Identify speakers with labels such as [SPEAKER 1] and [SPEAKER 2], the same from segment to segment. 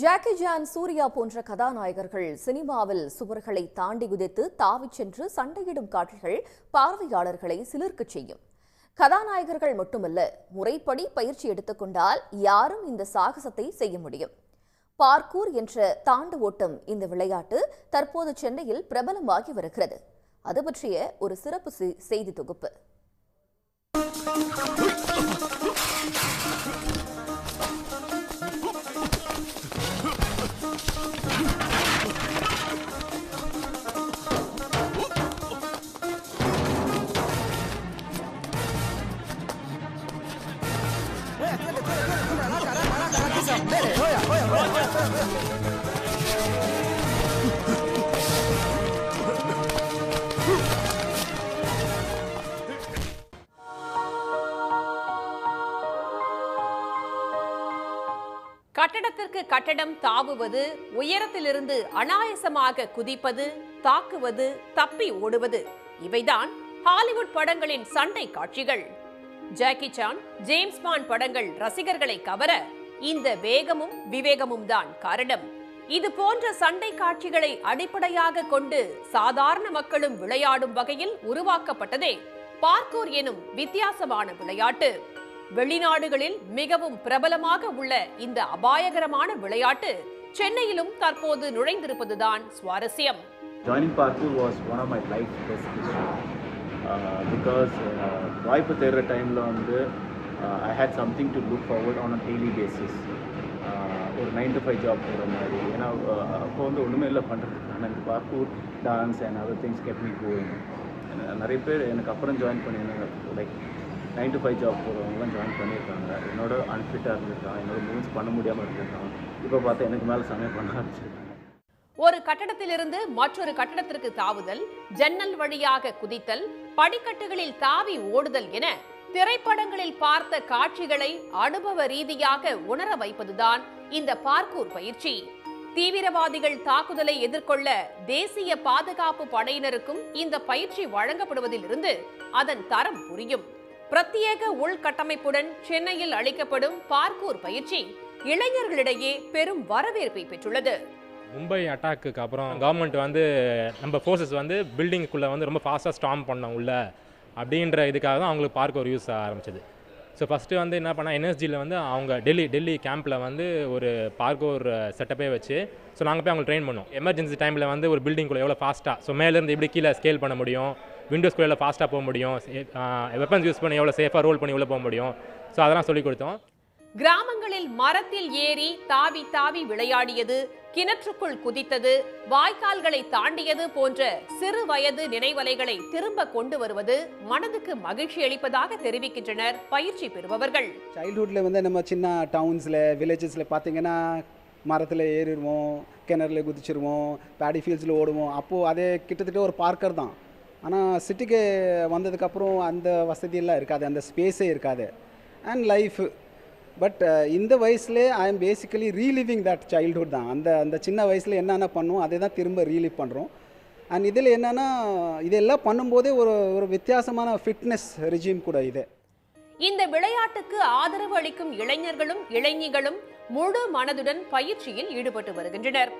[SPEAKER 1] Jackie Chan, Surya போன்ற கதாநாயகர்கள் சினிமாவில் சுவர்களை தாண்டி குதித்து தாவிச் சென்று சண்டையிடும் காட்சிகள் பார்வையாளர்களை சிலிர்க்கச் செய்யும். கதாநாயகர்கள் மட்டுமல்ல, முறைப்படி பயிற்சி எடுத்துக்கொண்டால் யாரும் இந்த சாகசத்தை செய்ய முடியும். பார்க்கூர் என்ற தாண்டு ஓட்டம் இந்த விளையாட்டு தற்போது சென்னையில் பிரபலமாகி வருகிறது. அது பற்றிய ஒரு சிறப்பு செய்தி தொகுப்பு.
[SPEAKER 2] கட்டடத்திற்கு கட்டடம் தாவுவது, உயரத்திலிருந்து அனாயசமாக குதிப்பது, தாக்குவது, தப்பி ஓடுவது, இவைதான் ஹாலிவுட் படங்களின் சண்டை காட்சிகள். ஜாக்கி சான், ஜேம்ஸ் பாண்ட் படங்கள் ரசிகர்களை கவர இந்த வேகமும் விவேகமும் தான் காரணம். இது போன்ற சண்டை காட்சிகளை அடிப்படையாக கொண்டு சாதாரண மக்களும் விளையாடும் வகையில் உருவாக்கப்பட்டதே பார்க்கூர் எனும் வித்தியாசமான விளையாட்டு. வெளிநாடுகளில் மிகவும் பிரபலமாக உள்ள இந்த அபாயகரமான விளையாட்டு சென்னையிலும் தற்போது நுழைந்திருப்பதுதான் சுவாரஸ்யம்.
[SPEAKER 3] Joining parkour was one of my life's best decisions because வாய்ப்பு தேடுற டைமில் வந்து I had something to look forward on a daily basis. ஒரு 9 to 5 ஜாப் போகிற மாதிரி. ஏன்னா அப்போ வந்து ஒன்றுமே இல்லை பண்ணுறதுக்கு. ஆனால் இந்த parkour, dance and other things get me going. நிறைய பேர் எனக்கு அப்புறம் ஜாயின் பண்ணியிருந்தாங்க. லைக் 9 to 5 ஜாப் போகிறவங்களாம் ஜாயின் பண்ணியிருக்காங்க. என்னோட அன்ஃபிட்டாக இருந்திருக்கான், என்னோட மூவ்ஸ் பண்ண முடியாமல் இருந்திருக்கான். இப்போ பார்த்தா எனக்கு மேலே சமயம் பண்ண ஆரம்பிச்சிருக்காங்க.
[SPEAKER 2] ஒரு கட்டடத்திலிருந்து மற்றொரு கட்டடத்திற்கு தாவுதல், ஜன்னல் வழியாக குதித்தல், படிக்கட்டுகளில் தாவி ஓடுதல் என திரைப்படங்களில் பார்த்த காட்சிகளை அனுபவ ரீதியாக உணர வைப்பதுதான் இந்த பார்க்கூர் பயிற்சி. தீவிரவாதிகள் தாக்குதலை எதிர்கொள்ள தேசிய பாதுகாப்பு படையினருக்கும் இந்த பயிற்சி வழங்கப்படுவதிலிருந்து அதன் தரம் புரியும். பிரத்யேக உள்கட்டமைப்புடன் சென்னையில் அளிக்கப்படும் பார்க்கூர் பயிற்சி இளைஞர்களிடையே பெரும் வரவேற்பை பெற்றுள்ளது.
[SPEAKER 4] மும்பை அட்டாக்கு அப்புறம் கவர்மெண்ட் வந்து நம்ம ஃபோர்ஸஸ் வந்து பில்டிங்குள்ளே வந்து ரொம்ப ஃபாஸ்ட்டாக ஸ்டார்ம் பண்ணோம் உள்ள அப்படின்ற இதுக்காக தான் அவங்களுக்கு பார்க்கூர் யூஸ் ஆரம்பிச்சது. ஸோ ஃபஸ்ட்டு வந்து என்ன பண்ணால் என்எஸ்ஜியில் வந்து அவங்க டெல்லி கேம்பில் வந்து ஒரு பார்க்கூர் செட்டப்பே வச்சு ஸோ நாங்கள் போய் அவங்களை ட்ரெயின் பண்ணோம். எமர்ஜென்சி டைமில் வந்து ஒரு பில்டிங்குள்ளே எவ்வளோ ஃபாஸ்ட்டாக, ஸோ மேலேருந்து எப்படி கீழே ஸ்கேல் பண்ண முடியும், விண்டோஸ்குள்ளே எவ்வளோ ஃபாஸ்ட்டாக போக முடியும், வெப்பன்ஸ் யூஸ் பண்ணி எவ்வளோ சேஃபாக ரோல் பண்ணி உள்ளே போக முடியும், ஸோ அதெல்லாம் சொல்லிக் கொடுத்தோம்.
[SPEAKER 2] கிராமங்களில் மரத்தில் ஏறி தாவி தாவி விளையாடியது, கிணற்றுக்குள் குதித்தது, வாய்க்கால்களை தாண்டியது போன்ற சிறு வயது நினைவலைகளை திரும்ப கொண்டு வருவது மனதுக்கு மகிழ்ச்சி அளிப்பதாக தெரிவிக்கின்றனர் பயிற்சி பெறுபவர்கள்.
[SPEAKER 5] சைல்ட்ஹுட்டில் வந்து நம்ம சின்ன டவுன்ஸில், வில்லேஜஸில் பார்த்தீங்கன்னா மரத்தில் ஏறிடுவோம், கிணறுல குதிச்சிருவோம், பேடி ஃபீல்ட்ஸில் ஓடுவோம். அப்போது அதே கிட்டத்தட்ட ஒரு பார்க்கர் தான். ஆனால் சிட்டிக்கு வந்ததுக்கப்புறம் அந்த வசதியெல்லாம் இருக்காது, அந்த ஸ்பேஸே இருக்காது. அண்ட் லைஃப் பட் இந்த வயசுலேயே I am basically reliving that childhood தான். அந்த சின்ன வயசில் என்னென்ன பண்ணுவோம் அதை தான் திரும்ப ரீலிவ் பண்ணுறோம். அண்ட் இதில் என்னென்னா இதெல்லாம் பண்ணும்போதே ஒரு வித்தியாசமான ஃபிட்னஸ் ரெஜிம் கூட இது.
[SPEAKER 2] இந்த விளையாட்டுக்கு ஆதரவு அளிக்கும் இளைஞர்களும் இளைஞிகளும் முழு மனதுடன் பயிற்சியில் ஈடுபட்டு வருகின்றனர்.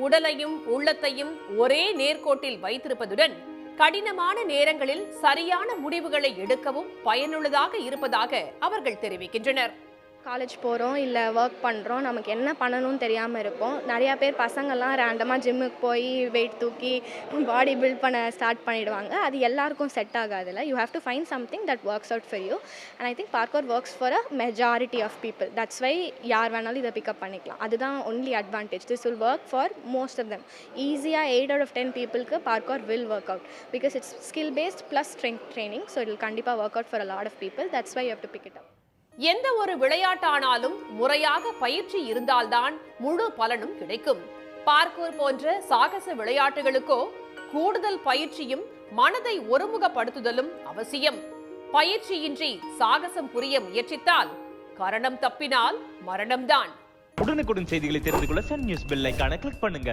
[SPEAKER 2] உடலையும் உள்ளத்தையும் ஒரே நேர்கோட்டில் வைத்திருப்பதுடன் கடினமான நேரங்களில் சரியான முடிவுகளை எடுக்கவும் பயனுள்ளதாக இருப்பதாக அவர்கள் தெரிவிக்கின்றனர்.
[SPEAKER 6] காலேஜ் போகிறோம் இல்லை ஒர்க் பண்ணுறோம், நமக்கு என்ன பண்ணணும்னு தெரியாமல் இருப்போம். நிறையா பேர் பசங்கள்லாம் ரேண்டமாக ஜிம்முக்கு போய் வெயிட் தூக்கி பாடி பில்ட் பண்ண ஸ்டார்ட் பண்ணிவிடுவாங்க. அது எல்லாருக்கும் செட் ஆகாதுல்ல. You have to find something that works out for you. And I think parkour works for a majority of people. That's why யார் வேணாலும் இதை பிக்கப் பண்ணிக்கலாம். அதுதான் only advantage. This will work for most of them. ஈஸியாக 8 out of 10 பீப்புளுக்கு parkour will work out because it's skill based plus strength training. So it will கண்டிப்பாக work out for a lot of people. That's why you have to pick it up.
[SPEAKER 2] எந்த ஒரு விளையாட்டானாலும் முறையாக பயிற்சி இருந்தால்தான் முழு பலனும் கிடைக்கும். பார்க்கூர் போன்ற சாகச விளையாட்டுகளுக்கோ கூடுதல் பயிற்சியும் மனதை ஒருமுகப்படுத்துதலும் அவசியம். பயிற்சியின்றி சாகசம் புரிய முயற்சித்தால் கரணம் தப்பினால் மரணம்தான்.
[SPEAKER 7] உடனுக்குடன் செய்திகளை தெரிந்து கொள்ள சன் நியூஸ் பெல் ஐகானை கிளிக் பண்ணுங்க.